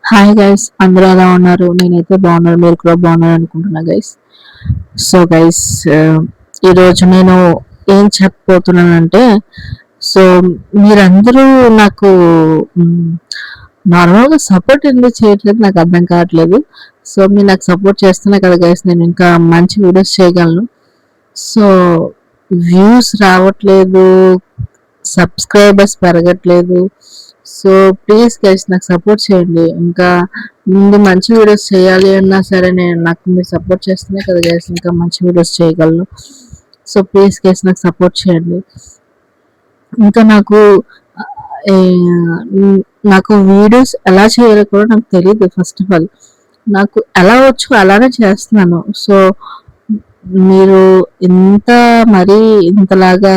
Hi guys, అందరూ ఎలా ఉన్నారు? నేనైతే బాగున్నాను, మీరు కూడా బాగున్నారు అనుకుంటున్నా గైస్. సో గైస్, ఈరోజు నేను ఏం చెప్పబోతున్నానంటే, సో మీరందరూ నాకు నార్మల్గా సపోర్ట్ ఎందుకు చేయట్లేదు నాకు అర్థం కావట్లేదు. సో మీరు నాకు సపోర్ట్ చేస్తున్నా కదా గైస్, నేను ఇంకా మంచి వీడియోస్ చేయగలను. సో వ్యూస్ రావట్లేదు, సబ్స్క్రైబర్స్ పెరగట్లేదు. సో ప్లీజ్ గైస్ నాకు సపోర్ట్ చేయండి. ఇంకా ముందు మంచి వీడియోస్ చేయాలి అన్నా సరే నాకు మీరు సపోర్ట్ చేస్తేనే కదా గైస్ ఇంకా మంచి వీడియోస్ చేయగలను. సో ప్లీజ్ గైస్ నాకు సపోర్ట్ చేయండి. ఇంకా ఏ, నాకు వీడియోస్ ఎలా చేయాలో కూడా నాకు తెలియదు. ఫస్ట్ ఆఫ్ ఆల్ నాకు ఎలా వచ్చో అలానే చేస్తున్నాను. సో మీరు ఇంత మరీ ఇంతలాగా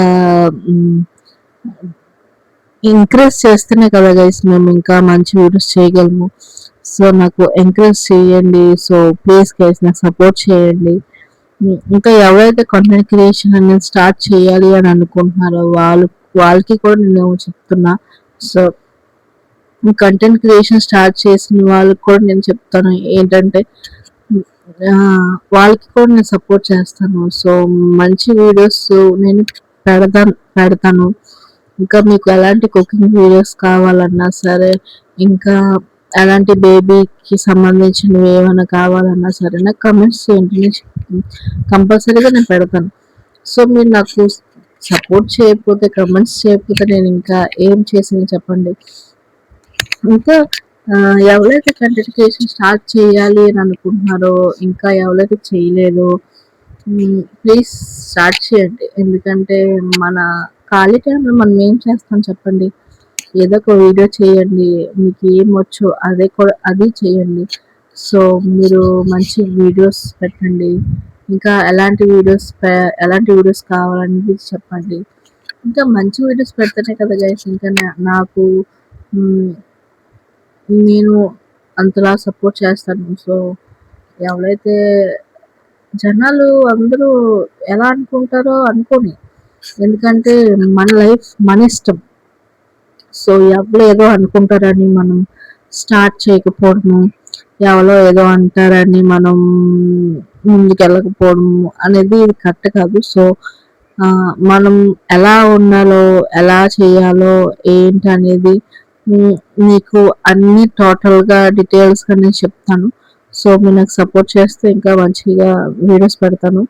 ఎంకరేజ్ చేస్తేనే కదా గైస్ మేము ఇంకా మంచి వీడియోస్ చేయగలము. సో నాకు ఎంకరేజ్ చేయండి. సో ప్లీజ్ గైస్ నాకు సపోర్ట్ చేయండి. ఇంకా ఎవరైతే కంటెంట్ క్రియేషన్ అనేది స్టార్ట్ చేయాలి అని అనుకుంటున్నారో వాళ్ళకి కూడా నేను చెప్తున్నా. సో కంటెంట్ క్రియేషన్ స్టార్ట్ చేసిన వాళ్ళకి కూడా నేను చెప్తాను ఏంటంటే, ఆ, వాళ్ళకి కూడా నేను సపోర్ట్ చేస్తాను. సో మంచి వీడియోస్ నేను పెడతాను. ఇంకా మీకు ఎలాంటి కుకింగ్ వీడియోస్ కావాలన్నా సరే, ఇంకా ఎలాంటి బేబీకి సంబంధించినవి ఏమైనా కావాలన్నా సరే నాకు కమెంట్స్ చేయండి, నేను కంపల్సరీగా నేను పెడతాను. సో మీరు నాకు సపోర్ట్ చేయకపోతే, కమెంట్స్ చేయకపోతే నేను ఇంకా ఏం చేసింది చెప్పండి. ఇంకా ఎవరైతే కంటెంట్ క్రియేషన్ స్టార్ట్ చేయాలి అని అనుకుంటున్నారో, ఇంకా ఎవరైతే చేయలేదో ప్లీజ్ స్టార్ట్ చేయండి. ఎందుకంటే మన ఖాళీ టైంలో మనం ఏం చేస్తాం చెప్పండి. ఏదో ఒక వీడియో చేయండి, మీకు ఏమొచ్చో అది చేయండి. సో మీరు మంచి వీడియోస్ పెట్టండి. ఇంకా ఎలాంటి వీడియోస్ కావాలనేది చెప్పండి. ఇంకా మంచి వీడియోస్ పెడితేనే కదా గైస్ ఇంకా నాకు నేను అంతలా సపోర్ట్ చేస్తాను. సో ఎవరైతే జనాలు అందరూ ఎలా అనుకుంటారో అనుకోని, ఎందుకంటే మన లైఫ్ మన ఇష్టం. సో ఎవరు ఏదో అనుకుంటారని మనం స్టార్ట్ చేయకపోవడము, ఎవరో ఏదో అంటారని మనం ముందుకెళ్ళకపోవడము అనేది ఇది కరెక్ట్ కాదు. సో మనం ఎలా ఉండాలో, ఎలా చేయాలో ఏంటి అనేది మీకు అన్ని టోటల్గా డీటెయిల్స్గా నేను చెప్తాను. సో మీరు నాకు సపోర్ట్ చేస్తే ఇంకా మంచిగా వీడియోస్ పెడతాను.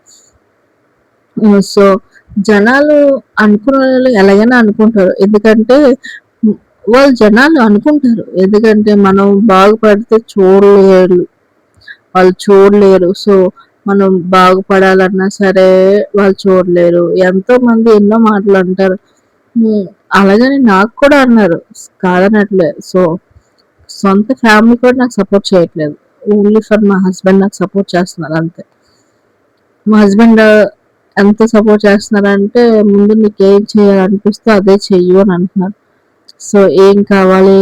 సో జనాలు అనుకునే వాళ్ళు ఎలాగైనా అనుకుంటారు, ఎందుకంటే జనాలు అనుకుంటారు, ఎందుకంటే మనం బాగుపడితే వాళ్ళు చూడలేరు. సో మనం బాగుపడాలన్నా సరే వాళ్ళు చూడలేరు. ఎంతో మంది ఎన్నో మాటలు అంటారు. అలాగని నాకు కూడా అన్నారు, కాదనట్లేదు. సో సొంత ఫ్యామిలీ కూడా నాకు సపోర్ట్ చేయట్లేదు, ఓన్లీ ఫర్ మా హస్బెండ్ నాకు సపోర్ట్ చేస్తున్నారు అంతే. మా హస్బెండ్ ఎంత సపోర్ట్ చేస్తున్నారంటే, ముందు నీకు ఏం చేయాలనిపిస్తే అదే చెయ్యు అని అంటున్నారు. సో ఏం కావాలి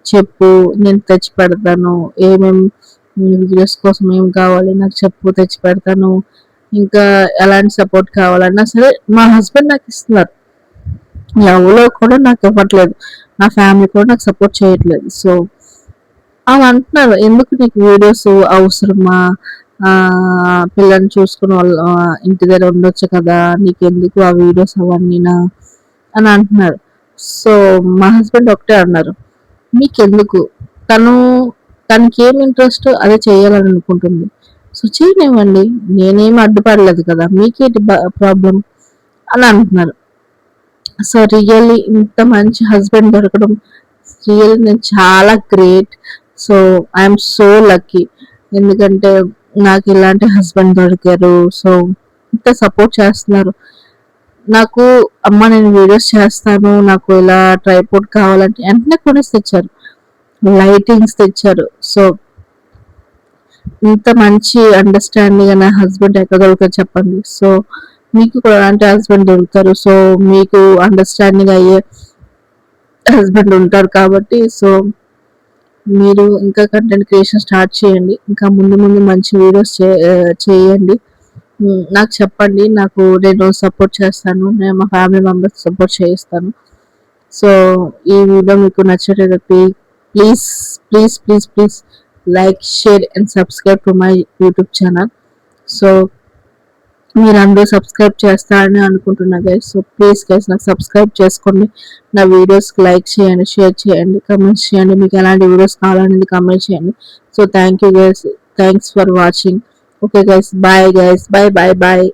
చెప్పు, నేను తెచ్చి పెడతాను. ఏమేమి వీడియోస్ కోసం ఏం కావాలి నాకు చెప్పు, తెచ్చి పెడతాను. ఇంకా ఎలాంటి సపోర్ట్ కావాలన్నా సరే మా హస్బెండ్ నాకు ఇస్తున్నారు. ఎవరో కూడా నాకు ఇవ్వట్లేదు, నా ఫ్యామిలీ కూడా నాకు సపోర్ట్ చేయట్లేదు. సో అవి అంటున్నారు, ఎందుకు నీకు వీడియోస్ అవసరమా, పిల్లల్ని చూసుకుని వాళ్ళు ఇంటి దగ్గర ఉండొచ్చు కదా, నీకు ఎందుకు ఆ వీడియోస్ అవన్నీనా అని అంటున్నారు. సో మా హస్బెండ్ ఒకటే అన్నారు, మీకెందుకు, తను తనకి ఏం ఇంట్రెస్ట్ అదే చేయాలని అనుకుంటుంది. సో చేయనివ్వండి, నేనేమి అడ్డుపడలేదు కదా, మీకేంటి ప్రాబ్లం అని అంటున్నారు. సో రియల్లీ ఇంత మంచి హస్బెండ్ దొరకడం రియల్లీ నేను చాలా great. So I'm so lucky, ఎందుకంటే నాకు ఇలాంటి హస్బెండ్ దొరికారు. సో ఇంత సపోర్ట్ చేస్తున్నారు నాకు. అమ్మ నేను వీడియోస్ చేస్తాను, నాకు ఇలా ట్రైపోర్ట్ కావాలంటే వెంటనే కొనేసి తెచ్చారు, లైటింగ్స్ తెచ్చారు. సో ఇంత మంచి అండర్స్టాండింగ్ నా హస్బెండ్ ఎక్కడ దొరుకుతారు చెప్పండి. సో మీకు కూడా అలాంటి హస్బెండ్ దొరుకుతారు. సో మీకు అండర్స్టాండింగ్ అయ్యే హస్బెండ్ ఉంటారు కాబట్టి, సో మీరు ఇంకా కంటెంట్ క్రియేషన్ స్టార్ట్ చేయండి. ఇంకా ముందు ముందు మంచి వీడియోస్ చేయండి. నాకు చెప్పండి, నేను సపోర్ట్ చేస్తాను, నేను మా ఫ్యామిలీ మెంబర్స్ సపోర్ట్ చేయిస్తాను. సో ఈ వీడియో మీకు నచ్చినట్లయితే please please like, share and subscribe to my YouTube channel. So మీరందరూ సబ్స్క్రైబ్ చేస్తారని అనుకుంటున్నా గైస్. సో ప్లీజ్ గైస్ నాకు సబ్స్క్రైబ్ చేసుకోండి. నా వీడియోస్కి లైక్ చేయండి, షేర్ చేయండి, కమెంట్స్ చేయండి. మీకు ఎలాంటి వీడియోస్ కావాలనేది కమెంట్ చేయండి. So thank you guys. Thanks for watching. Okay guys, bye guys. Bye bye bye.